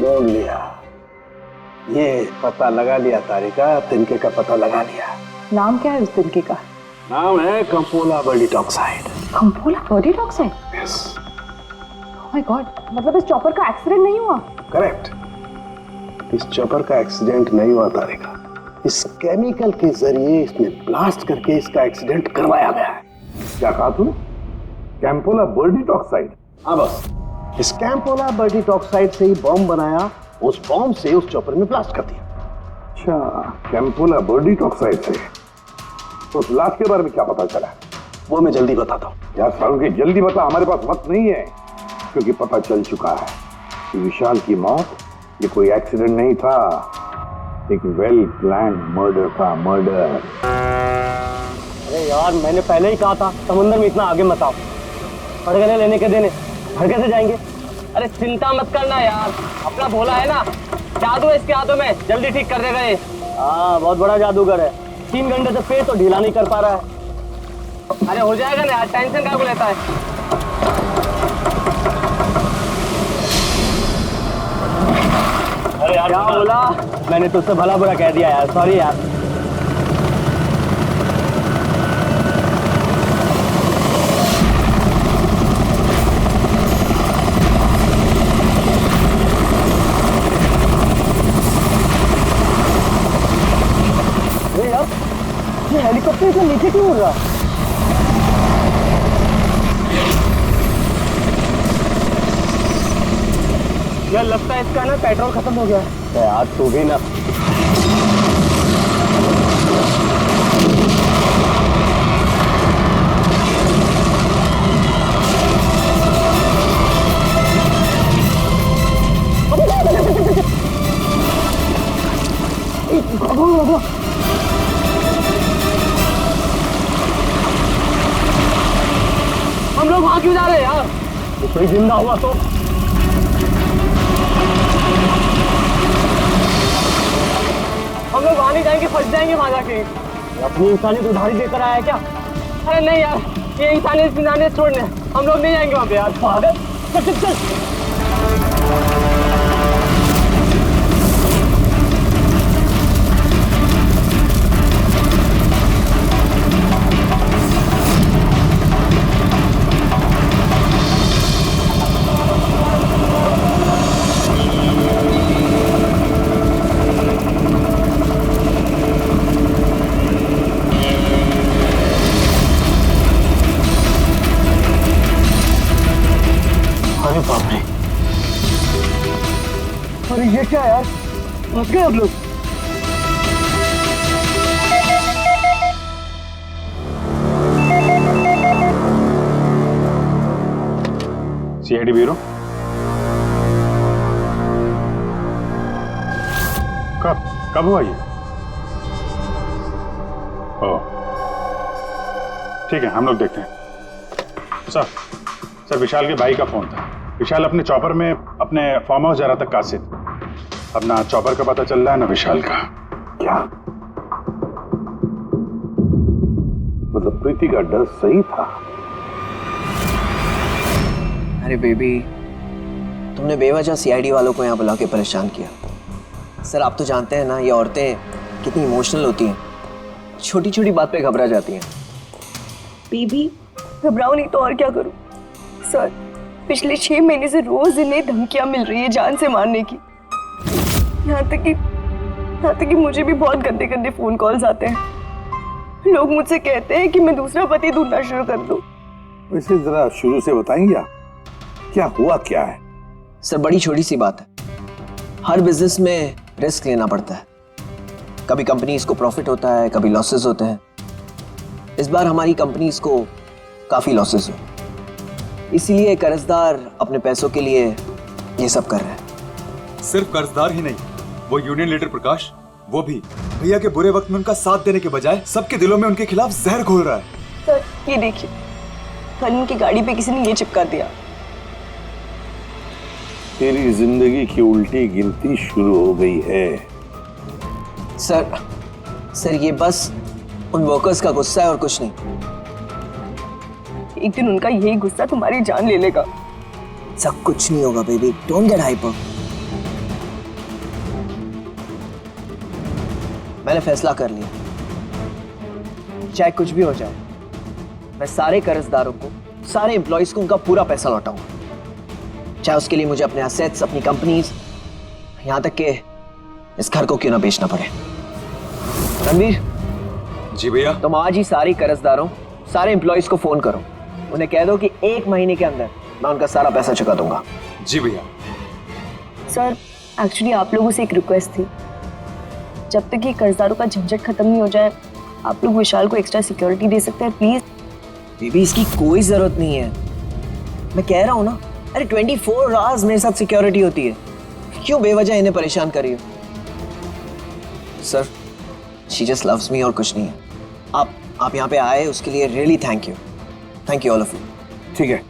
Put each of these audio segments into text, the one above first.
ढूंढ लिया, ये पता लगा लिया तारिका, तिनके का पता लगा लिया। नाम क्या है उस तिनके का? नाम है कंपोला बर्डीटॉक्साइड। कंपोला बर्डीटॉक्साइड? यस। ओह माय गॉड, मतलब इस चॉपर का एक्सीडेंट नहीं हुआ? करेक्ट, इस चॉपर का एक्सीडेंट नहीं हुआ तारिका, इस केमिकल के जरिए इसने ब्लास्ट करके इसका एक्सीडेंट करवाया गया है। क्या कहा तूने? कैंपोला बर्डीटॉक्साइड? हाँ बस, इस कैंपोला बर्डीटॉक्साइड से ही बॉम्ब बनाया, उस बॉम्ब से उस चॉपर में ब्लास्ट कर दिया। अच्छा, कैंपोला बर्डीटॉक्साइड से। तो उस ब्लास्ट के बारे में क्या पता चला? वो मैं जल्दी बताता हूँ। यार सारुण, जल्दी बता, हमारे पास वक्त नहीं है, क्योंकि पता चल चुका है कि विशाल की मौत ये कोई एक्सीडेंट नहीं था, एक वेल प्लान मर्डर था, मर्डर। अरे यार, मैंने पहले ही कहा था समुद्र में इतना आगे मत आओ। पड़गले लेने के देने घर कैसे जाएंगे? अरे चिंता मत करना यार, अपना भोला है ना, जादू है इसके हाथों में, जल्दी ठीक कर देगा ये। हाँ, बहुत बड़ा जादूगर है, 3 घंटे से पेट तो ढीला नहीं कर पा रहा है। अरे हो जाएगा ना यार, टेंशन क्या को लेता है। अरे यार क्या बोला? मैंने तुझसे भला बुरा कह दिया यार, सॉरी यार। ये हेलीकॉप्टर इतना नीचे क्यों उड़ रहा? यार लगता है इसका ना पेट्रोल खत्म हो गया है। यार तू भी ना। हम लोग वहां क्यों जा रहे हैं यार? कोई जिंदा हुआ तो? हम लोग वहां नहीं जाएंगे, फंस जाएंगे वहां जाके। अपनी इंसानियत उधारी देकर आया है क्या? अरे नहीं यार, ये इंसानियत छोड़ने हम लोग नहीं जाएंगे वहां पे यार। पागल, चल चल चल। अरे ये क्या यार, फंस गए हम लोग। सीआईडी ब्यूरो, कब हुआ ये? ओह ठीक है, हम लोग देखते हैं। सर विशाल के भाई का फोन था। विशाल अपने चॉपर में अपने फार्म हाउस जा रहा था कासिद। अब ना चॉपर का पता चल रहा है ना विशाल का। क्या मतलब प्रीति का डर सही था? अरे बेबी, तुमने बेवजह सीआईडी वालों को यहाँ बुला के परेशान किया। सर आप तो जानते हैं ना, ये औरतें कितनी इमोशनल होती हैं, छोटी छोटी बात पे घबरा जाती हैं। बेबी घबराओ नहीं तो और क्या करूं? सर पिछले 6 महीने से रोज इन्हें धमकियां मिल रही है जान से मारने की। यहाँ तक कि मुझे भी बहुत गंदे गंदे फोन कॉल्स आते हैं। लोग मुझसे कहते हैं कि मैं दूसरा पति ढूंढना शुरू कर दूं। वैसे जरा शुरू से बताएंगे क्या हुआ क्या है? सर बड़ी छोटी सी बात है, हर बिजनेस में रिस्क लेना पड़ता है। कभी कंपनीज को प्रॉफिट होता है, कभी लॉसेस होते हैं। इस बार हमारी कंपनीज को काफी लॉसेस हुए, इसीलिए कर्जदार अपने पैसों के लिए ये सब कर रहे हैं। सिर्फ कर्जदार ही नहीं, वो यूनियन लीडर प्रकाश वो भी भैया के बुरे वक्त में उनका साथ देने के बजाय सबके दिलों में उनके खिलाफ जहर घोल रहा है। सर ये देखिए, कल उनकी गाड़ी पे किसी ने ये चिपका दिया। तेरी जिंदगी की उल्टी गिनती शुरू हो गई है। सर ये बस उन वर्कर्स का गुस्सा है और कुछ नहीं। एक दिन उनका यही गुस्सा तुम्हारी जान ले लेगा। सब कुछ नहीं होगा बेबी, डोंट गेट हाइपर। मैंने फैसला कर लिया, चाहे कुछ भी हो जाए, मैं सारे कर्जदारों को, सारे एम्प्लॉइज को उनका पूरा पैसा लौटाऊंगा, चाहे उसके लिए मुझे अपने एसेट्स, अपनी कंपनीज, यहां तक कि इस घर को क्यों ना बेचना पड़े। रणवीर जी भैया। तुम आज ही सारे कर्जदारों, सारे एम्प्लॉइज को फोन करो, उन्हें कह दो कि 1 महीने के अंदर मैं उनका सारा पैसा चुका दूंगा। जी भैया। सर एक्चुअली आप लोगों से एक रिक्वेस्ट थी, जब तक ये कर्जदारों का झंझट खत्म नहीं हो जाए, आप लोग विशाल को एक्स्ट्रा सिक्योरिटी दे सकते हैं प्लीज। बेबी इसकी कोई जरूरत नहीं है, मैं कह रहा हूं ना। अरे 24 आवर्स मेरे साथ सिक्योरिटी होती है, क्यों बेवजह इन्हें परेशान कर रही हो। Sir she just loves me और कुछ नहीं है। आप यहाँ पे आए उसके लिए really thank you all of you. ठीक है,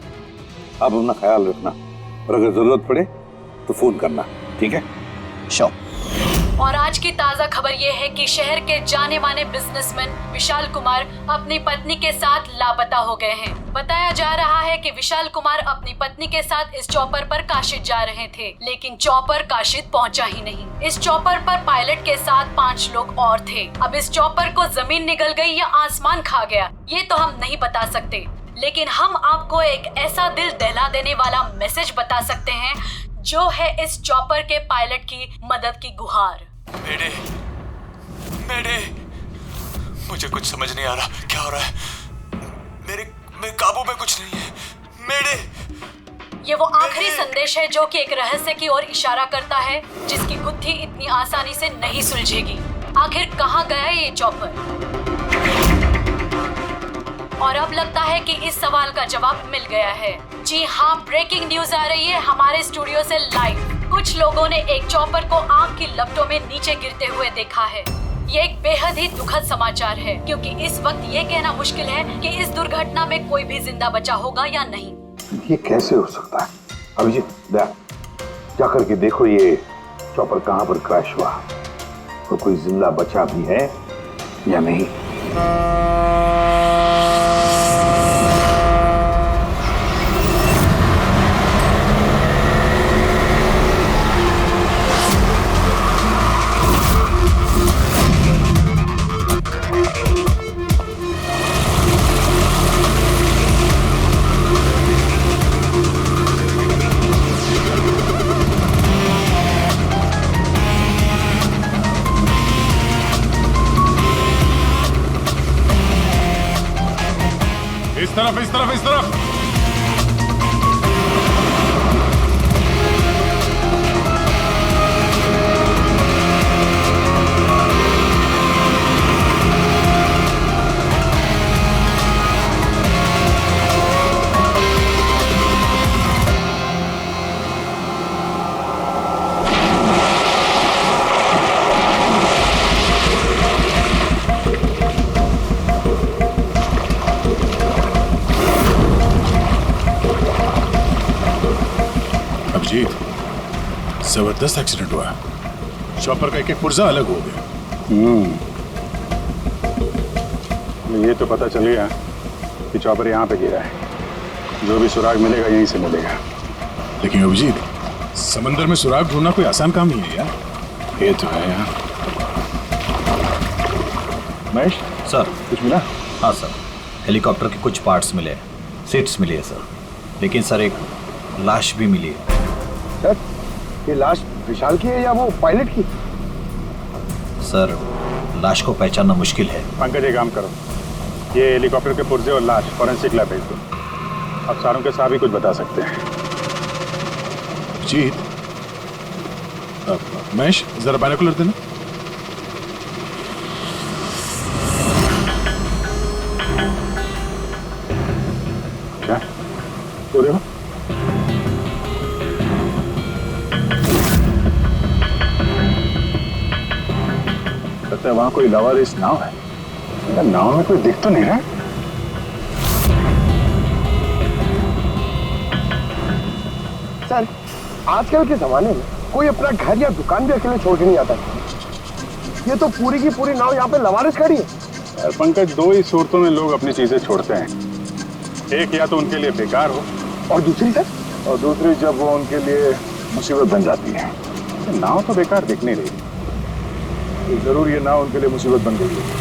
आप अपना ख्याल रखना और अगर जरूरत पड़े तो फोन करना, ठीक है? श्योर। और आज की ताजा खबर ये है कि शहर के जाने माने बिजनेसमैन विशाल कुमार अपनी पत्नी के साथ लापता हो गए हैं। बताया जा रहा है कि विशाल कुमार अपनी पत्नी के साथ इस चॉपर पर काशिद जा रहे थे, लेकिन चॉपर काशिद पहुंचा ही नहीं। इस चॉपर पर पायलट के साथ 5 लोग और थे। अब इस चॉपर को जमीन निगल गई या आसमान खा गया, ये तो हम नहीं बता सकते, लेकिन हम आपको एक ऐसा दिल दहला देने वाला मैसेज बता सकते हैं जो है इस चॉपर के पायलट की मदद की गुहार। मेरे मुझे कुछ समझ नहीं आ रहा, क्या हो रहा है? मेरे काबू में कुछ नहीं है। ये वो आखिरी संदेश है जो कि एक रहस्य की ओर इशारा करता है, जिसकी गुत्थी इतनी आसानी से नहीं सुलझेगी। आखिर कहाँ गया ये चॉपर? और अब लगता है कि इस सवाल का जवाब मिल गया है। जी हाँ, ब्रेकिंग न्यूज आ रही है हमारे स्टूडियो से लाइव। कुछ लोगों ने एक चॉपर को आग की लपटों में नीचे गिरते हुए देखा है। ये एक बेहद ही दुखद समाचार है, क्योंकि इस वक्त ये कहना मुश्किल है कि इस दुर्घटना में कोई भी जिंदा बचा होगा या नहीं। ये कैसे हो सकता है? अभिजीत जा करके देखो ये चॉपर कहाँ पर क्रैश हुआ, तो कोई जिंदा बचा भी है या नहीं। इस तरफ। जबरदस्त एक्सीडेंट हुआ, चॉपर का एक पुर्जा अलग हो गया। ये तो पता चल गया कि चॉपर यहाँ पे गिरा है, जो भी सुराग मिलेगा यहीं से मिलेगा। लेकिन अभिजीत, समंदर में सुराग ढूंढना कोई आसान काम नहीं है यार। ये तो है यार। महेश सर, कुछ मिला? हाँ सर, हेलीकॉप्टर के कुछ पार्ट्स मिले, सीट्स मिली है सर, लेकिन सर एक लाश भी मिली है। सर, ये लाश विशाल की है या वो पायलट की? सर, लाश को पहचानना मुश्किल है। पंकज एक काम करो, ये हेलीकॉप्टर के पुर्जे और लाश फॉरेंसिक लैब भेज दो। अब सारों के साथ भी कुछ बता सकते हैं। जीत, महेश जरा बाइनोकुलर देना। क्या हो रहा है? कोई लवारिस नाव है? यार नाव में कोई दिख तो नहीं रहा। सर, आजकल के जमाने में कोई अपना घर या दुकान भी अकेले छोड़ के नहीं आता। ये तो पूरी की पूरी नाव यहाँ पे लवारिस खड़ी है। यार पंकज, दो ही सूरतों में लोग अपनी चीजें छोड़ते हैं। एक या तो उनके लिए बेकार हो, और दूसरी सर? और दूसरी जब वो उनके लिए मुसीबत बन जाती है। नाव तो बेकार दिख नहीं रही, तो जरूर ये नाव उनके लिए मुसीबत बन गई है।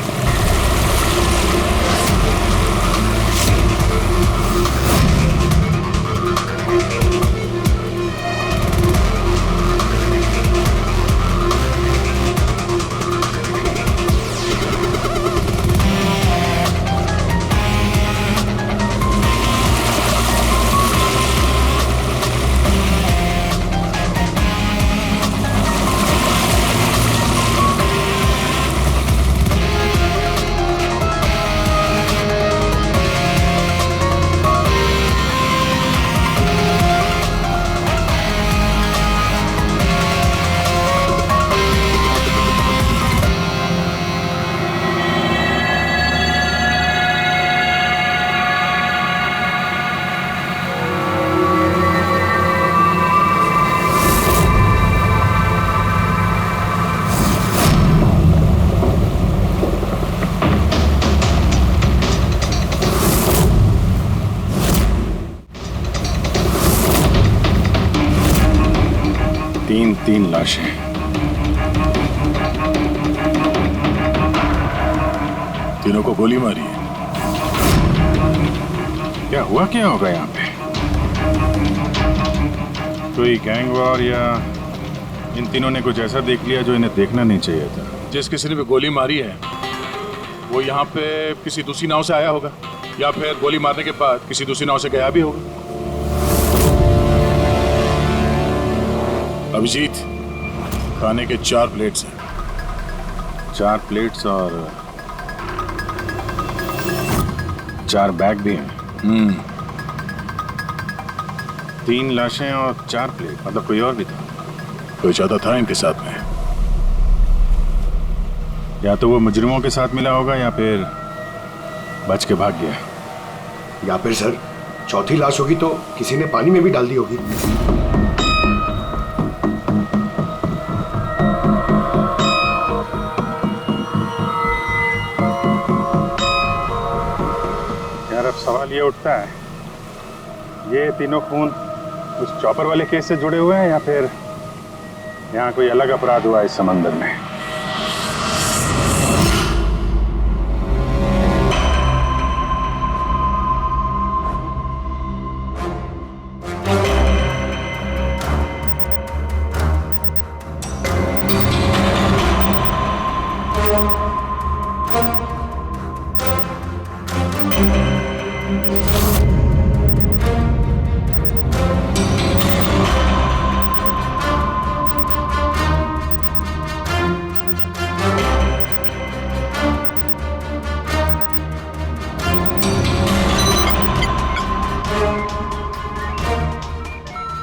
तीन लाशें। तीनों को गोली मारी है। क्या हुआ, क्या होगा यहाँ पे? कोई गैंग वॉर या इन तीनों ने कुछ ऐसा देख लिया जो इन्हें देखना नहीं चाहिए था। जिस किसी ने भी गोली मारी है वो यहाँ पे किसी दूसरी नाव से आया होगा, या फिर गोली मारने के बाद किसी दूसरी नाव से गया भी होगा। अभिजीत, खाने के 4 प्लेट्स हैं। 4 प्लेट्स और 4 बैग भी हैं। 3 लाशें और 4 प्लेट, मतलब कोई और भी था? कोई ज्यादा था इनके साथ में। या तो वो मुजरिमों के साथ मिला होगा या फिर बच के भाग गया। या फिर सर, चौथी लाश होगी तो किसी ने पानी में भी डाल दी होगी। यार अब सवाल ये उठता है, ये तीनों खून उस चॉपर वाले केस से जुड़े हुए हैं या फिर यहाँ कोई अलग अपराध हुआ इस समंदर में?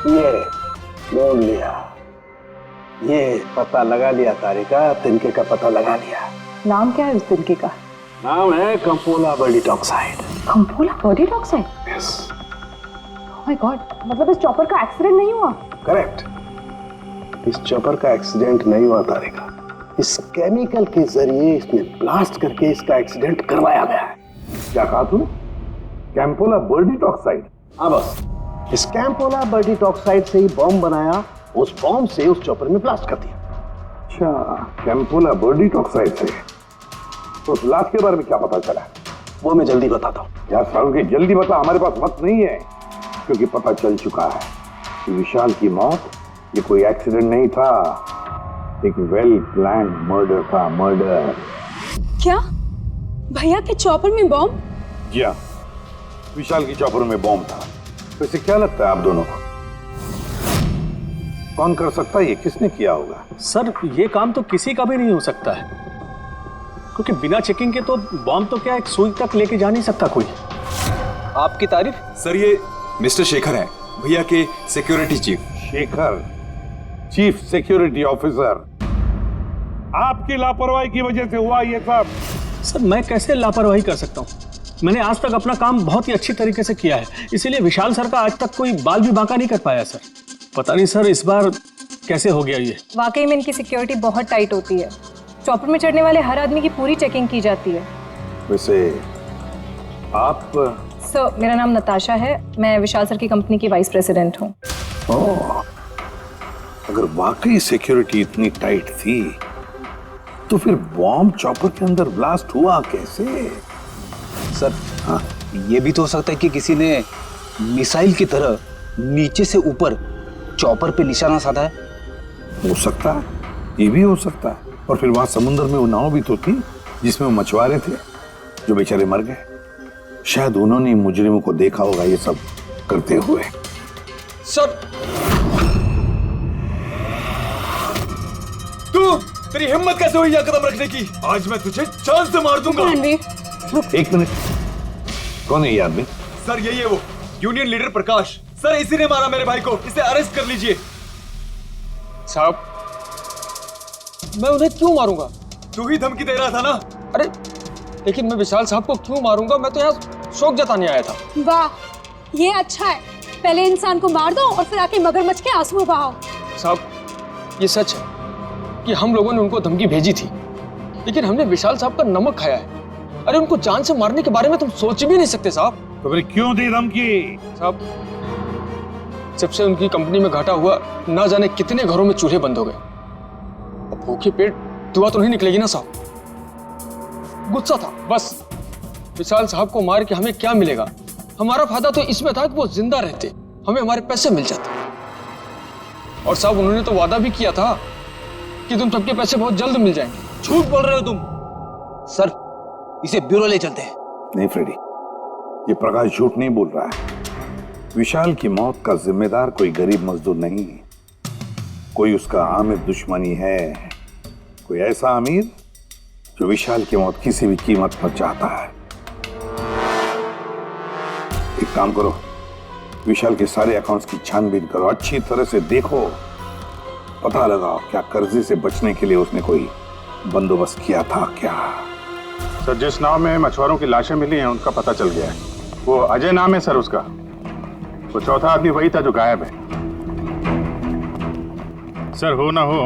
ये ढूंढ लिया, ये पता लगा लिया तारिका, तिनके का पता लगा लिया। नाम क्या है उस तिनके का? नाम है कंपोला बर्डीटॉक्साइड। कंपोला बर्डीटॉक्साइड? यस। ओह माय गॉड, मतलब इस चॉपर का एक्सीडेंट नहीं हुआ? करेक्ट, इस चॉपर का एक्सीडेंट नहीं हुआ तारिका। इस केमिकल के जरिए इसने ब्लास्ट करके इसका एक्सीडेंट करवाया गया है। क्या कहा तूने? कैंपोला बर्डीटॉक्साइड? हाँ बस, इस कैंपोला बर्डीटॉक्साइड से ही बॉम्ब बनाया, उस बॉम्ब से उस चॉपर में ब्लास्ट कर दिया। अच्छा, कैंपोला बर्डीटॉक्साइड से। तो उस लाश के बारे में क्या पता चला? वो मैं जल्दी बताता हूँ। यार सारुण के जल्दी बता, हमारे पास वक्त नहीं है, क्योंकि पता चल चुका है कि विशाल की मौत ये कोई एक्सीडेंट नहीं था, एक वेल प्लान्ड मर्डर था। मर्डर। क्या भैया के चॉपर में बॉम्ब? जी हाँ, विशाल की चॉपर में बॉम्ब था। वैसे क्या लगता है आप दोनों को, कौन कर सकता है ये? किसने किया होगा? सर ये काम तो किसी का भी नहीं हो सकता है, क्योंकि बिना चेकिंग के तो बॉम्ब तो क्या एक सुई तक लेके जा नहीं सकता कोई। आपकी तारीफ? सर ये मिस्टर शेखर हैं, भैया के security chief. Shekhar, chief security officer. आपकी लापरवाही की वजह से हुआ ये सब। सर मैं कैसे लापरवाही कर सकता हूँ? मैंने आज तक अपना काम बहुत ही अच्छी तरीके से किया है, इसीलिए विशाल सर का आज तक कोई बाल भी बांका नहीं कर पाया सर। पता नहीं सर इस बार कैसे हो गया ये। वाकई में इनकी सिक्योरिटी बहुत टाइट होती है। चॉपर में चढ़ने वाले हर आदमी की पूरी चेकिंग की जाती है। वैसे आप? सर मेरा नाम नताशा है, मैं विशाल सर की कंपनी की वाइस प्रेसिडेंट हूँ। ओह, अगर वाकई सिक्योरिटी इतनी टाइट थी तो फिर बॉम्ब चॉपर के अंदर ब्लास्ट हुआ कैसे? सर हाँ, ये भी तो हो सकता है कि किसी ने मिसाइल की तरह नीचे से ऊपर चॉपर पे निशाना साधा है। हो सकता है, ये भी हो सकता है। और फिर वहां समुद्र में वो नाव भी तो थी जिसमें वो मछुआरे थे जो बेचारे मर गए। शायद उन्होंने मुजरिमों को देखा होगा ये सब करते हुए। सर तेरी हिम्मत कैसे हुई यह कदम रखने की? आज मैं तुझे जान से मार दूंगा। एक मिनट, कौन है ये आदमी? सर यही है वो यूनियन लीडर प्रकाश। सर इसी ने मारा मेरे भाई को, इसे अरेस्ट कर लीजिए। साहब मैं उन्हें क्यों मारूंगा? तू ही धमकी दे रहा था ना। अरे लेकिन मैं विशाल साहब को क्यों मारूंगा? मैं तो यहाँ शोक जताने आया था। वाह ये अच्छा है, पहले इंसान को मार दो और फिर आके मगरमच्छ के आंसू बहाओ। साहब ये सच है कि हम लोगों ने उनको धमकी भेजी थी, लेकिन हमने विशाल साहब का नमक खाया है। अरे उनको जान से मारने के बारे में तुम सोच भी नहीं सकते साहब। तो फिर क्यों दी धमकी? साहब जब से उनकी कंपनी में घाटा हुआ ना जाने कितने घरों में चूल्हे बंद हो गए। अब भूखे पेट दुआ तो नहीं निकलेगी ना साहब। गुस्सा था बस। विशाल साहब को मार के हमें क्या मिलेगा? हमारा फायदा तो इसमें था कि वो जिंदा रहते, हमें हमारे पैसे मिल जाते। और साहब उन्होंने तो वादा भी किया था कि तुम सबके पैसे बहुत जल्द मिल जाएंगे। झूठ बोल रहे हो तुम। सर इसे ब्यूरो ले चलते हैं। नहीं फ्रेडी, ये प्रकाश झूठ नहीं बोल रहा है। विशाल की मौत का जिम्मेदार कोई गरीब मजदूर नहीं, कोई उसका आमिर दुश्मनी है, कोई ऐसा अमीर जो विशाल की मौत किसी भी कीमत पर चाहता है। एक काम करो, विशाल के सारे अकाउंट्स की छानबीन करो, अच्छी तरह से देखो, पता लगाओ क्या कर्जे से बचने के लिए उसने कोई बंदोबस्त किया था क्या। सर जिस नाव में मछुआरों की लाशें मिली हैं उनका पता चल गया है। वो अजय नाम है सर उसका। वो चौथा आदमी वही था जो गायब है। सर हो ना हो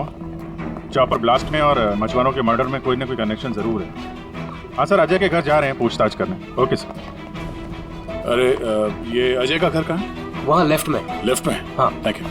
चॉपर ब्लास्ट में और मछुआरों के मर्डर में कोई ना कोई कनेक्शन जरूर है। हाँ सर अजय के घर जा रहे हैं पूछताछ करने। Okay sir. अरे ये अजय का घर कहाँ है? वहाँ लेफ्ट में। लेफ्ट में? हाँ थैंक यू।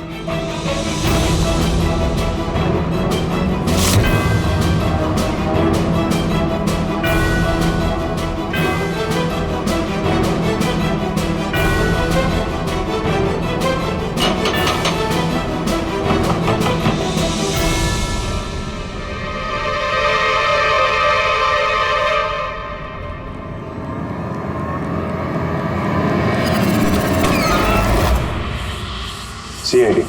सीआईडी।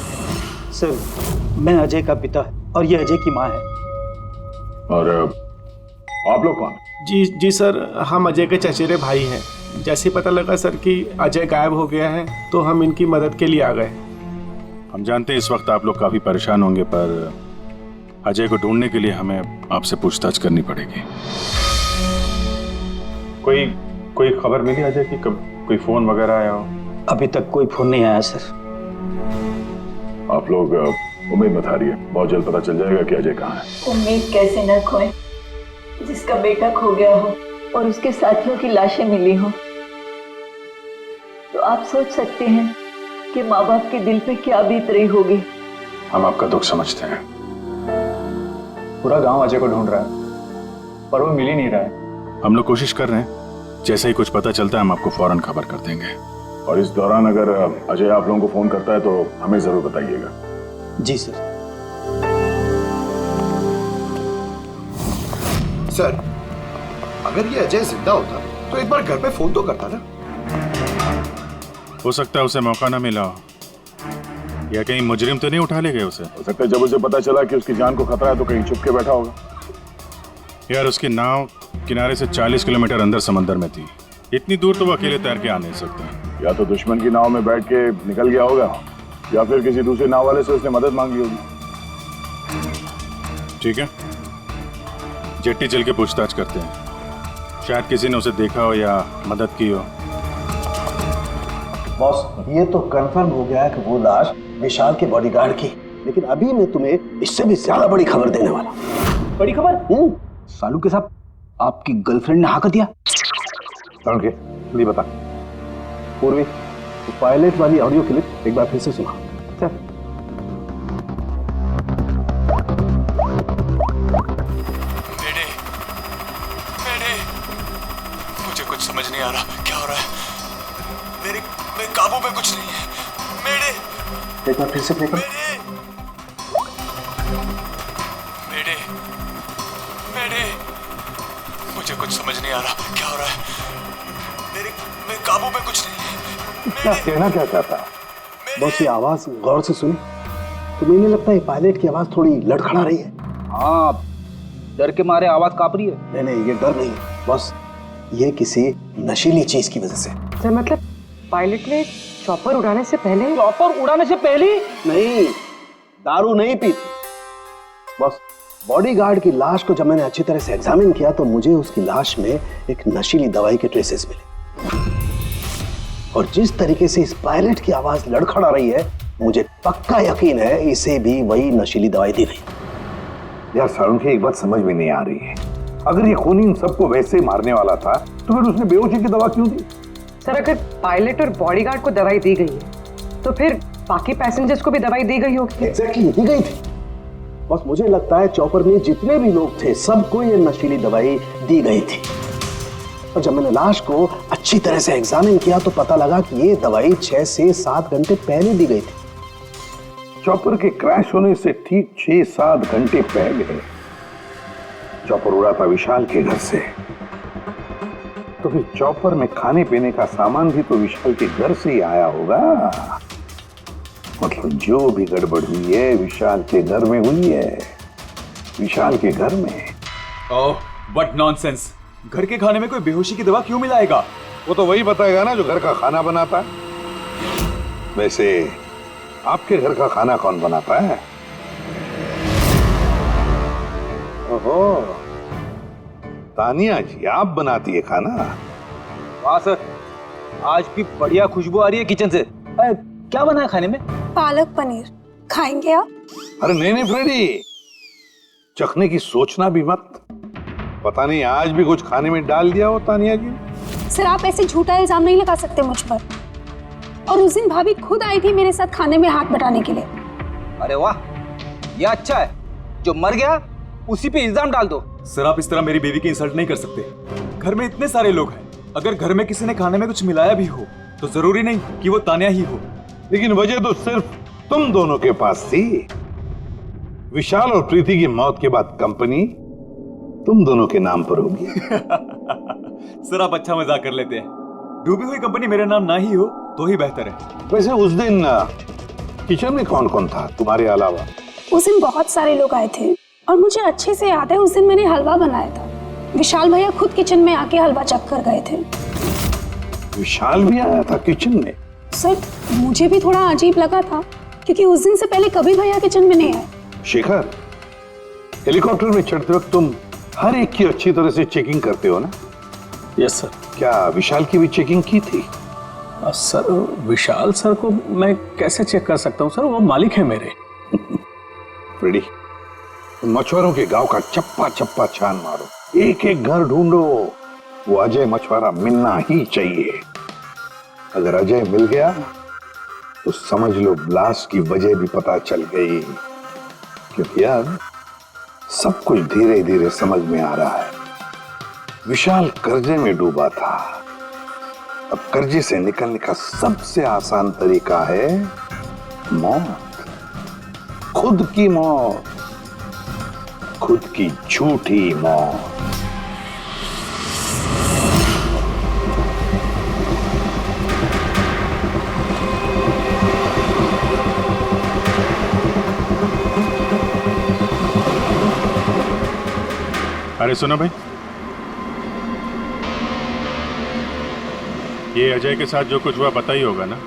सर मैं अजय का पिता और ये अजय की माँ है। और आप लोग कौन? जी सर हम अजय के चचेरे भाई हैं। जैसे पता लगा सर कि अजय गायब हो गया है तो हम इनकी मदद के लिए आ गए। हम जानते हैं इस वक्त आप लोग काफी परेशान होंगे, पर अजय को ढूंढने के लिए हमें आपसे पूछताछ करनी पड़ेगी। कोई खबर मिली अजय की? कब कोई फोन वगैरह आया हो? अभी तक कोई फोन नहीं आया सर। आप लोग उम्मीद मत हारिए, बहुत जल्द पता चल जाएगा कि अजय कहाँ है। उम्मीद कैसे न खोए, जिसका बेटा खो गया हो और उसके साथियों की लाशें मिली हो, तो आप सोच सकते हैं कि माँ बाप के दिल पे क्या बीत रही होगी। हम आपका दुख समझते हैं। पूरा गांव अजय को ढूंढ रहा है पर वो मिल ही नहीं रहा है। हम लोग कोशिश कर रहे हैं, जैसे ही कुछ पता चलता है हम आपको फौरन खबर कर देंगे। और इस दौरान अगर अजय आप लोगों को फोन करता है तो हमें जरूर बताइएगा। जी सर। सर अगर ये अजय जिंदा होता तो एक बार घर पे फोन तो करता ना। हो सकता है उसे मौका ना मिला हो, या कहीं मुजरिम तो नहीं उठा ले गए उसे। हो सकता है जब उसे पता चला कि उसकी जान को खतरा है तो कहीं छुप के बैठा होगा। यार उसकी नाव किनारे से 40 किलोमीटर अंदर समंदर में थी, इतनी दूर तो वो अकेले तैर के आ नहीं सकता। या तो दुश्मन की नाव में बैठ के निकल गया होगा या फिर किसी दूसरे नाव वाले से उसने मदद मांगी होगी। ठीक है, जेट्टी चल के पूछताछ करते हैं, शायद किसी ने उसे देखा हो या मदद की हो। बॉस, ये तो कंफर्म हो गया कि वो लाश विशाल के बॉडीगार्ड की, लेकिन अभी मैं तुम्हें इससे भी ज्यादा बड़ी खबर देने वाला। बड़ी खबर? सालू के साथ आपकी गर्लफ्रेंड ने हाँ कर दिया? सालू के लिए बता। पूर्वी, तो पायलट वाली ऑडियो क्लिप एक बार फिर से सुना। चल। मुझे कुछ समझ नहीं आ रहा, क्या हो रहा है? मेरे काबू में कुछ नहीं है। मेरे एक बार फिर से प्ले कर। मेरे मुझे कुछ समझ नहीं आ रहा, क्या हो रहा है? मेरे काबू में कुछ नहीं है। क्या कहना क्या चाहता है? बस ये आवाज गौर से सुनी तो मुझे लगता है पायलट की आवाज थोड़ी लड़खड़ा रही है। हाँ, डर के मारे आवाज कांप रही है। नहीं, ये डर नहीं है बस, ये किसी नशीली चीज की वजह से। सर मतलब पायलट ने चॉपर उड़ाने से पहले? चॉपर उड़ाने से पहले? नहीं, दारू नहीं पीती। बस बॉडीगार्ड की लाश को जब मैंने अच्छी तरह से एग्जामिन किया तो मुझे उसकी लाश में एक नशीली दवाई के ट्रेसेस मिले, और जिस तरीके से इस पायलट की आवाज लड़खड़ा रही है, मुझे पक्का यकीन है इसे भी वही नशीली दवाई दी गई। यार सारुण की एक बात समझ में नहीं आ रही है, अगर ये खूनी इन सबको वैसे ही मारने वाला था तो फिर उसने बेहोशी की दवा क्यों दी? सर अगर पायलट और बॉडीगार्ड को दवाई दी गई है तो फिर बाकी पैसेंजर्स को भी दवाई दी गई होगी। एग्जैक्टली, दी गई थी। बस मुझे लगता है चॉपर में जितने भी लोग थे सबको ये नशीली दवाई दी गई थी, और जब मैंने लाश को अच्छी तरह से एग्जामिन किया तो पता लगा कि ये दवाई 6 से 7 घंटे पहले दी गई थी। चॉपर के क्रैश होने से ठीक 6-7 घंटे पहले चॉपर उड़ा था विशाल के घर से, तो फिर चॉपर में खाने पीने का सामान भी तो विशाल के घर से ही आया होगा। मतलब जो भी गड़बड़ हुई है विशाल के घर में हुई है, विशाल के घर में। ओह, व्हाट नॉनसेंस! घर के खाने में कोई बेहोशी की दवा क्यों मिलाएगा? वो तो वही बताएगा ना जो घर का खाना बनाता है। वैसे आपके घर का खाना कौन बनाता है? ओहो, तानिया जी आप बनाती है खाना? वाह सर, आज भी बढ़िया खुशबू आ रही है किचन से। क्या बना है खाने में? पालक पनीर, खाएंगे आप? अरे नहीं फ्रेडी, चखने की सोचना भी मत। पता नहीं आज भी कुछ खाने में डाल दिया हो तानिया जी। सर आप ऐसे झूठा इल्जाम नहीं लगा सकते मुझ पर। और उस दिन भाभी खुद आई थी मेरे साथ खाने में हाथ बटाने के लिए। अरे वाह, ये अच्छा है, जो मर गया उसी पे इल्जाम डाल दो। सर आप इस तरह मेरी बीवी की इंसल्ट नहीं कर सकते। घर में इतने सारे लोग हैं, अगर घर में किसी ने खाने में कुछ मिलाया भी हो तो जरूरी नहीं कि वो तानिया ही हो। लेकिन वजह तो सिर्फ तुम दोनों के पास थी। विशाल और प्रीति की मौत के बाद कंपनी तुम दोनों के नाम पर होगी। सर आप अच्छा मजाक कर लेते हैं। डूबी हुई कंपनी मेरे नाम ना ही हो तो ही बेहतर है। वैसे उस दिन किचन में कौन कौन था तुम्हारे अलावा? उस दिन बहुत सारे लोग आए थे और मुझे अच्छे से याद है उस दिन मैंने हलवा बनाया था। विशाल भैया खुद किचन में आके हलवा चख कर गए थे। विशाल भी आया था किचन में? सर मुझे भी थोड़ा अजीब लगा था क्योंकि उस दिन से पहले कभी भैया किचन में नहीं आए। शेखर, हेलीकॉप्टर में चढ़ते वक्त तुम हर एक की अच्छी तरह से चेकिंग करते हो ना? Yes sir. क्या विशाल की भी चेकिंग की थी? सर विशाल सर को मैं कैसे चेक कर सकता हूँ सर, वो मालिक है मेरे। फ्रेडी, मछुआरों के गांव का चप्पा चप्पा छान मारो, एक एक घर ढूंढो, वो अजय मछुआरा मिलना ही चाहिए। अगर अजय मिल गया तो समझ लो ब्लास्ट की वजह भी पता चल गई, क्योंकि अब सब कुछ धीरे धीरे समझ में आ रहा है। विशाल कर्जे में डूबा था, अब कर्जे से निकलने का सबसे आसान तरीका है मौत, खुद की मौत, खुद की झूठी मौत। अरे सुनो भाई, ये अजय के साथ जो कुछ हुआ पता ही होगा ना?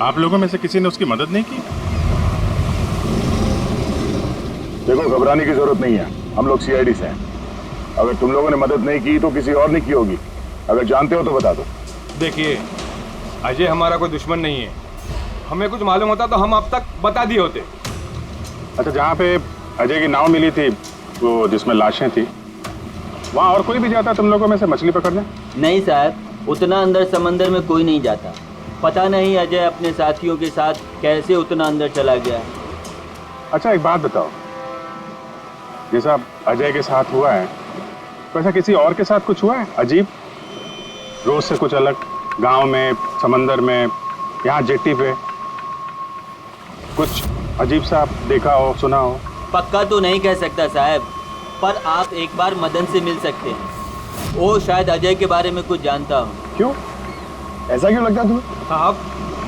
आप लोगों में से किसी ने उसकी मदद नहीं की? देखो घबराने की जरूरत नहीं है, हम लोग सीआईडी से हैं। अगर तुम लोगों ने मदद नहीं की तो किसी और ने की होगी। अगर जानते हो तो बता दो। देखिए, अजय हमारा कोई दुश्मन नहीं है। हमें कुछ मालूम होता तो हम अब तक बता दिए होते। अच्छा, जहाँ पे अजय की नाव मिली थी, वो जिसमें लाशें थी, वहाँ और कोई भी जाता तुम लोगों में से मछली पकड़ने? नहीं साहब, उतना अंदर समंदर में कोई नहीं जाता। पता नहीं अजय अपने साथियों के साथ कैसे उतना अंदर चला गया। अच्छा, एक बात बताओ, जैसा अजय के साथ हुआ है वैसा किसी और के साथ कुछ हुआ है अजीब, रोज से कुछ अलग? गांव में, समंदर में, यहाँ जेट्टी पे कुछ अजीब सा देखा हो, सुना हो? पक्का तो नहीं कह सकता साहब, पर आप एक बार मदन से मिल सकते हैं। वो शायद अजय के बारे में कुछ जानता हो। क्यों? ऐसा क्यों लगता तुम्हें? साहब,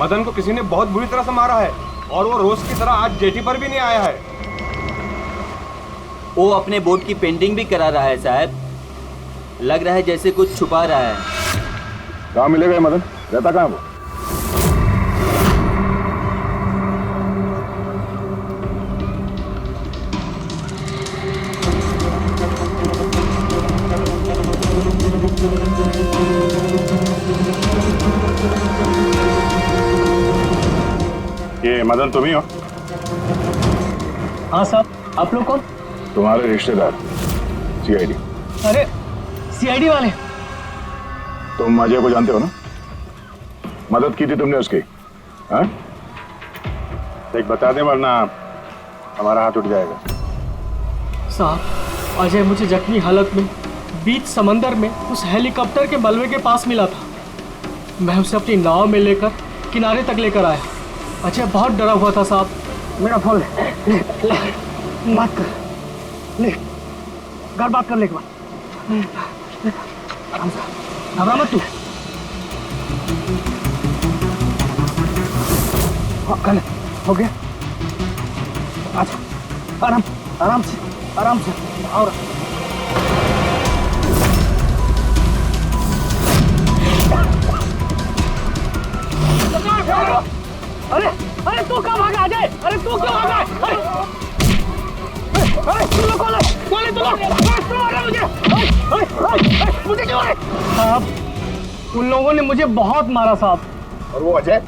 मदन को किसी ने बहुत बुरी तरह से मारा है और वो रोज की तरह आज जेटी पर भी नहीं आया है। वो अपने बोट की पेंटिंग भी करा रहा है साहब। लग रहा है जैसे कुछ छुपा रहा है। कहाँ मिलेगा मदन? रहता कहाँ वो? ये मदन तुम ही हो? हाँ साहब, आप लोग कौन? तुम्हारे रिश्तेदार, सीआईडी। अरे सीआईडी वाले? तुम अजय को जानते हो ना? मदद की थी तुमने उसकी, हाँ? एक बता दे वरना हमारा हाथ उठ जाएगा। साहब, अजय मुझे जख्मी हालत में बीच समंदर में उस हेलीकॉप्टर के मलबे के पास मिला था। मैं उसे अपनी नाव में लेकर किनारे तक लेकर आया। अजय बहुत डरा हुआ था साहब। मेरा फोन ले, बात कर ले, घर बात कर ले एक बार। आराम से, घबरा मत तू। हाँ, कर ले, हो गया। अच्छा, आराम आराम से, आराम से और अरे अरे तू कहाँ भागा अजय? अरे तू क्यों भागा? अरे अरे तू लोग कौन है? कौन है तू लोग? तू मार रहा है मुझे? मुझे क्यों मारे? साहब, उन लोगों ने मुझे बहुत मारा साहब। और वो अजय?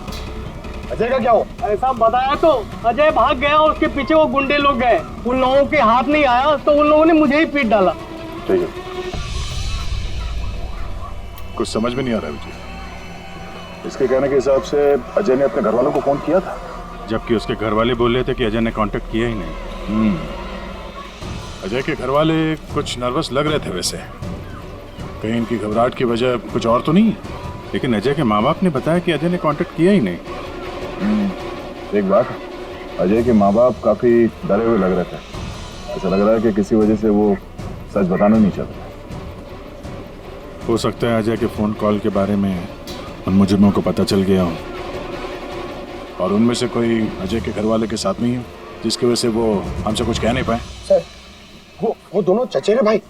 अजय का क्या हुआ? अरे साहब, बताया तो, अजय भाग गया और उसके पीछे वो गुंडे लोग गए। उन लोगों के हाथ नहीं आया तो उन लोगों ने मुझे ही पीट डाला। ठीक है, कुछ समझ में नहीं आ रहा है मुझे। इसके कहने के हिसाब से अजय ने अपने घर वालों को फोन किया था, जबकि उसके घर वाले बोल रहे थे कि अजय ने कांटेक्ट किया ही नहीं। अजय के घर वाले कुछ नर्वस लग रहे थे वैसे। कहीं इनकी घबराहट की वजह कुछ और तो नहीं? लेकिन अजय के माँ बाप ने बताया कि अजय ने कांटेक्ट किया ही नहीं। एक बात, अजय के माँ बाप काफी डरे हुए लग रहे थे। ऐसा लग रहा है कि किसी वजह से वो सच बताना नहीं चाहते। हो सकता है अजय के फोन कॉल के बारे में उन मुजरिमों को पता चल गया हो और उनमें से कोई अजय के घर वाले के साथ नहीं है, जिसकी वजह से वो हमसे कुछ कह नहीं पाए। सर, वो दोनों चचेरे भाई,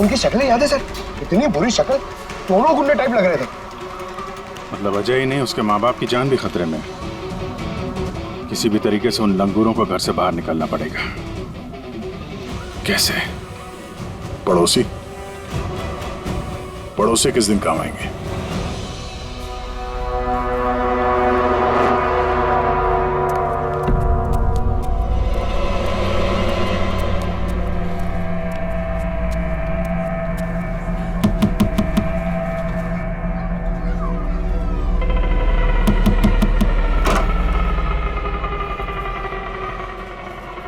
उनकी शक्लें याद है सर? इतनी बुरी शक्ल, दोनों गुंडे टाइप लग रहे थे। मतलब अजय ही नहीं, उसके माँ बाप की जान भी खतरे में। किसी भी तरीके से उन लंगूरों को घर से बाहर निकलना पड़ेगा। कैसे? पड़ोसी? पड़ोसी किस दिन काम आएंगे?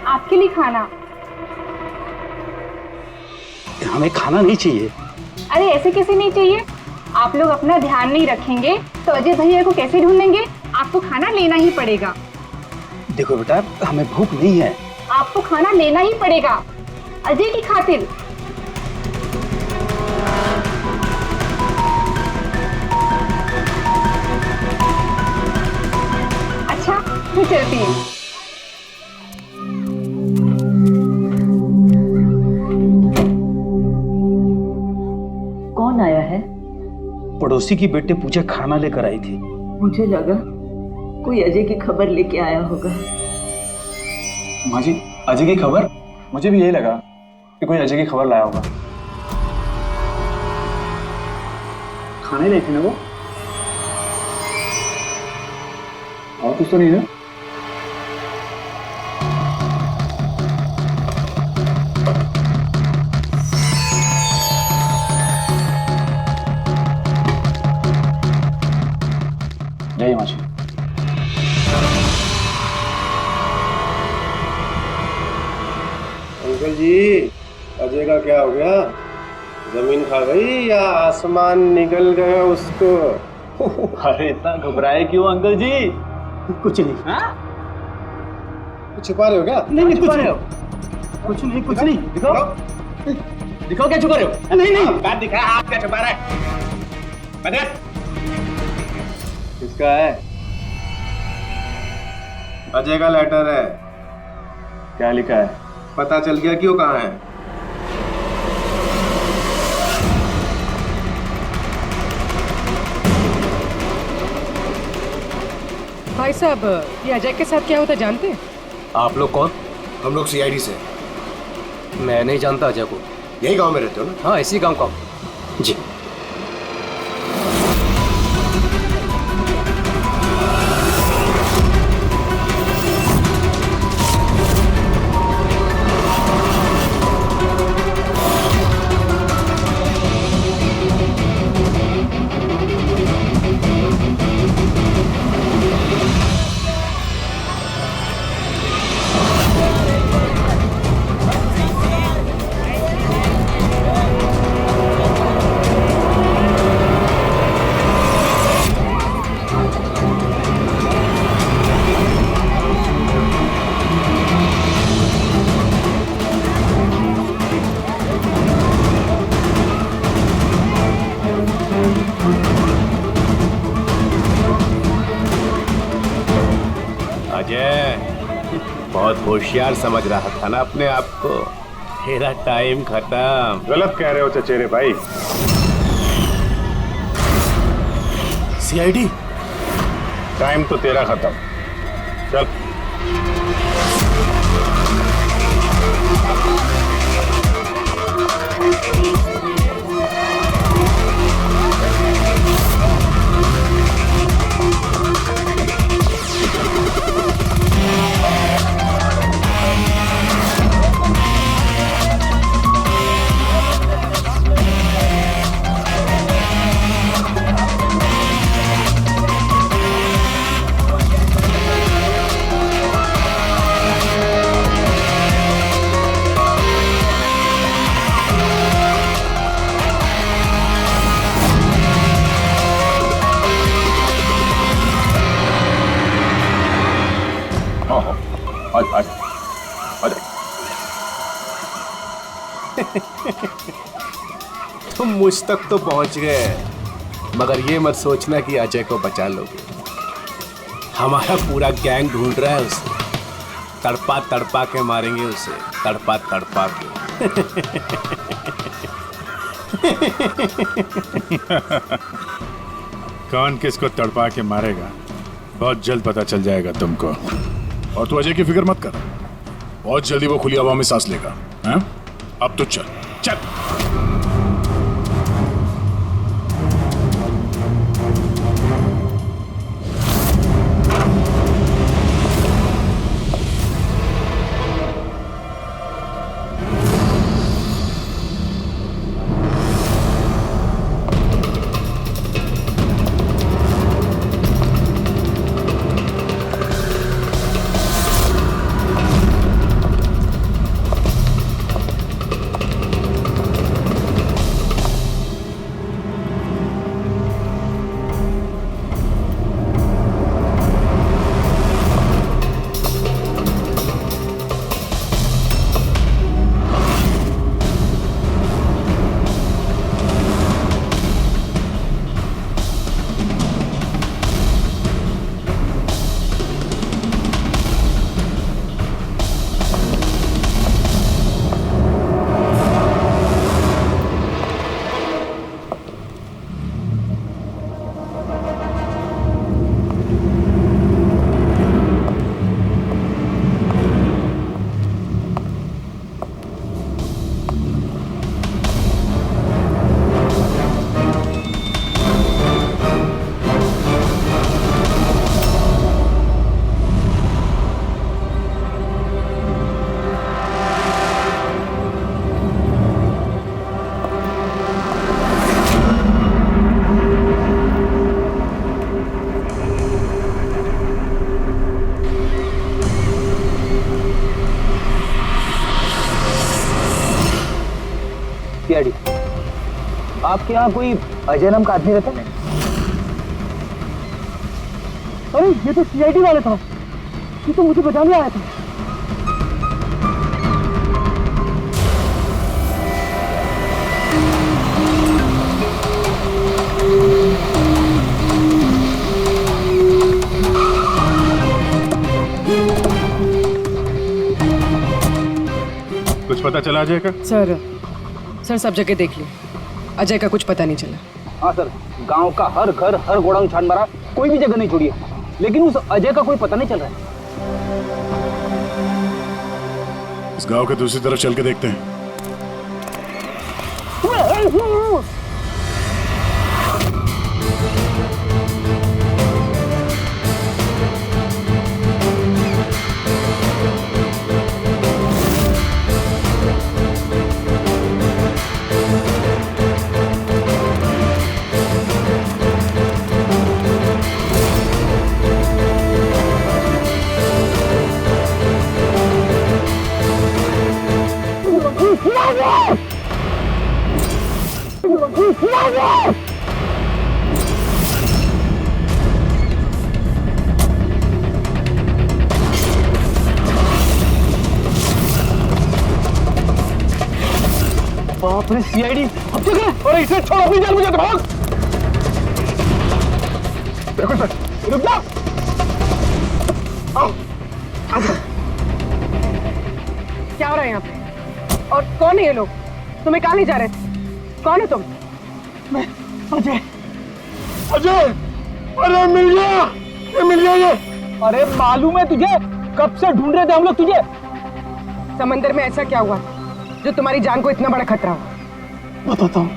आपके लिए खाना। हमें खाना नहीं चाहिए। अरे ऐसे कैसे नहीं चाहिए? आप लोग अपना ध्यान नहीं रखेंगे तो अजय भैया को कैसे ढूंढेंगे? आपको खाना लेना ही पड़ेगा। देखो बेटा, हमें भूख नहीं है। आपको खाना लेना ही पड़ेगा अजय की खातिर। अच्छा, मैं चलती हूँ। कौन आया है? पड़ोसी की बेटे पूजा खाना लेकर आई थी। मुझे लगा कोई अजय की खबर लेके आया होगा। माँ जी, अजय की खबर? मुझे भी यही लगा कि कोई अजय की खबर लाया होगा। खाने गई थी ना वो, और कुछ तो नहीं है? जय माची। अंकल जी, अजय का क्या हो गया? जमीन खा गई या आसमान निकल गया उसको? अरे इतना घबराए क्यों अंकल जी? कुछ नहीं। कुछ छुपा रहे हो क्या? नहीं छुपा रहे हो? कुछ नहीं, कुछ नहीं। दिखाओ, दिखाओ क्या छुपा रहे हो? नहीं नहीं, बात दिखा, हाथ क्या छुपा रहा है? बता। किसका है? अजय का लेटर है। क्या लिखा है? पता चल गया क्यों कहाँ है? भाई साहब, ये अजय के साथ क्या होता जानते हैं? आप लोग कौन? हम लोग सीआईडी से। मैं नहीं जानता अजय को। यही गांव में रहते हो ना? हाँ, इसी गांव का। जी। बहुत होशियार समझ रहा था ना अपने आप को। तेरा टाइम खत्म। गलत कह रहे हो चचेरे भाई। सीआईडी? टाइम तो तेरा खत्म। चल। तुम मुझ तक तो पहुंच गए, मगर ये मत सोचना कि अजय को बचा लोगे। हमारा पूरा गैंग ढूंढ रहा है उसे। तड़पा तड़पा के मारेंगे उसे, तड़पा तड़पा के। कौन किसको तड़पा के मारेगा बहुत जल्द पता चल जाएगा तुमको। और तू अजय की फिक्र मत कर, बहुत जल्दी वो खुली हवा में सांस लेगा। हैं? अब तो चल चल। आपके यहाँ कोई अजय नाम का आदमी रहता है? अरे ये तो सीआईडी वाला था, ये तो मुझे बचाने आया था। कुछ पता चला अजय का? सर सब जगह देख लिया, अजय का कुछ पता नहीं चला। हाँ सर, गांव का हर घर हर गोडाउन छान मारा, कोई भी जगह नहीं छोड़ी है, लेकिन उस अजय का कोई पता नहीं चल रहा है। इस गांव के दूसरी तरफ चल के देखते हैं। बाप रे सीआईडी, अब जगह। अरे इसे छोड़, अपनी जान बचा, भाग। देखो सर, रुक जा। आओ, क्या हो रहा है यहाँ पे? और कौन है ये लोग? तुम्हें कहाँ ले जा रहे थे? कौन है तुम? मैं अजय। अजय, अरे मिल गया, ये मिल गया ये। अरे मालूम है तुझे, कब से ढूंढ रहे थे हम लोग तुझे। समंदर में ऐसा क्या हुआ जो तुम्हारी जान को इतना बड़ा खतरा हो? बताता हूँ।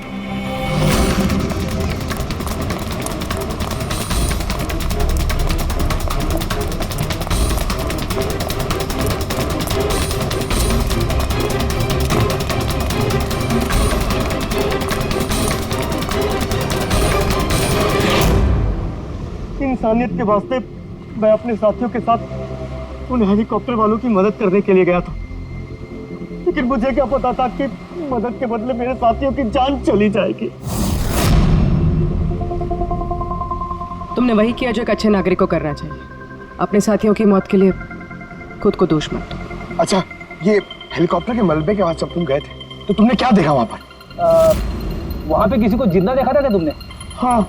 इंसानियत के वास्ते मैं अपने साथियों के साथ उन हेलीकॉप्टर वालों की मदद करने के लिए गया था, लेकिन मुझे क्या पता था कि मदद के बदले मेरे साथियों की जान चली जाएगी। तुमने वही किया जो एक अच्छे नागरिक को करना चाहिए। अपने साथियों की मौत के लिए खुद को दोष मत दो। अच्छा, ये हेलीकॉप्टर के मलबे के बाद जब तुम गए थे तो तुमने क्या देखा वहां पर? वहां पे किसी को जिंदा देखा था क्या तुमने? हाँ।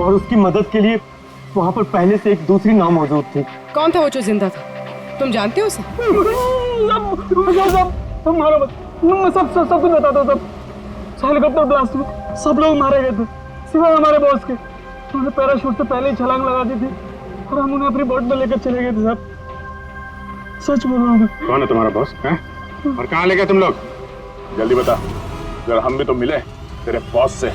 और उसकी मदद के लिए वहां पर पहले से एक दूसरी नाव मौजूद थी। कौन था वो जो जिंदा था? तुम जानते हो उसे? मैं सब कुछ बताता हूँ। सब हेलीकॉप्टर ब्लास्ट में सब लोग मारे गए थे सिवाय हमारे बॉस के। उन्होंने पैराशूट से पहले ही छलांग लगा दी थी और हम उन्हें अपनी बोट में लेकर चले गए थे। साहब सच बोल रहा हूँ। कौन है तुम्हारा बॉस है? और कहाँ ले गए तुम लोग? जल्दी बता, अगर हम भी तो मिले तेरे बॉस से।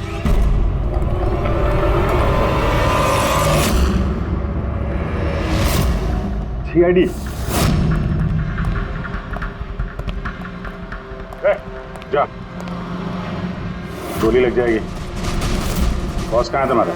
सीआईडी। जा, गोली लग जाएगी। बॉस कहाँ है तुम्हारा?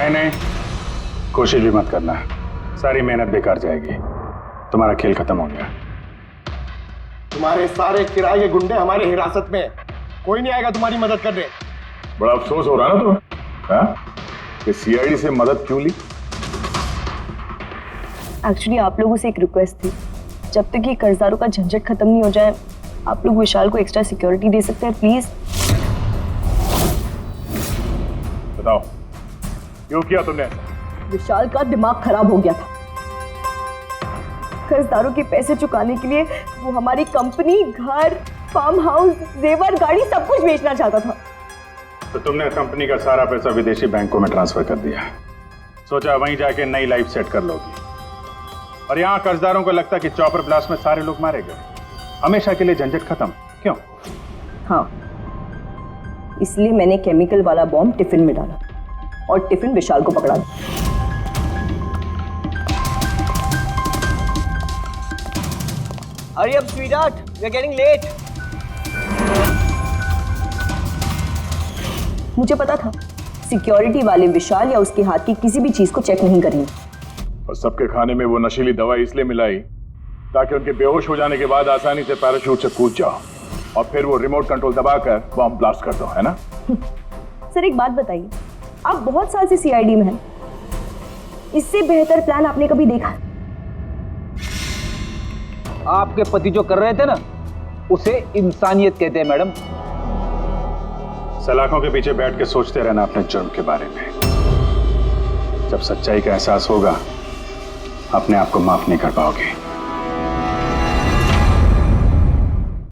नहीं, कोशिश भी मत करना, सारी मेहनत बेकार जाएगी। तुम्हारा खेल खत्म हो गया। तुम्हारे सारे किराए के गुंडे हमारे हिरासत में, कोई नहीं आएगा तुम्हारी मदद करने। बड़ा अफसोस हो रहा ना तुम्हें? हाँ? कि सीआईडी से मदद क्यों ली? एक्चुअली आप लोगों से एक रिक्वेस्ट थी, जब तक ये कर्जदारों का झंझट खत्म नहीं हो जाए आप लोग विशाल को एक्स्ट्रा सिक्योरिटी दे सकते हैं प्लीज। बताओ क्यों किया तुमने ऐसा? विशाल का दिमाग खराब हो गया था। कर्जदारों के पैसे चुकाने के लिए वो हमारी कंपनी, घर, फार्म हाउस, जेवर, गाड़ी सब कुछ बेचना चाहता था। तो तुमने कंपनी का सारा पैसा विदेशी बैंकों में ट्रांसफर कर दिया, सोचा वहीं जाके नई लाइफ सेट कर लोगी। और यहाँ कर्जदारों को लगता कि चॉपर ब्लास्ट में सारे लोग मारे गए, हमेशा के लिए झंझट खत्म। क्यों? हाँ, इसलिए मैंने केमिकल वाला बॉम्ब टिफिन में डाला और टिफिन विशाल को पकड़ा दिया। Hurry up, sweetheart. We're getting late. मुझे पता था सिक्योरिटी वाले विशाल या उसके हाथ की किसी भी चीज को चेक नहीं करेंगे। और सबके खाने में वो नशीली दवा इसलिए मिलाई ताकि उनके बेहोश हो जाने के बाद आसानी से पैराशूट से कूद जाओ और फिर वो रिमोट कंट्रोल दबाकर बॉम्ब ब्लास्ट कर दो, है ना? सर एक बात बताइए, आप बहुत साल से सीआईडी में हैं, इससे बेहतर प्लान आपने कभी देखा? आपके पति जो कर रहे थे ना, उसे इंसानियत कहते हैं मैडम। सलाखों के पीछे बैठ के सोचते रहना अपने जुर्म के बारे में। जब सच्चाई का एहसास होगा अपने आप को माफ नहीं कर पाओगे।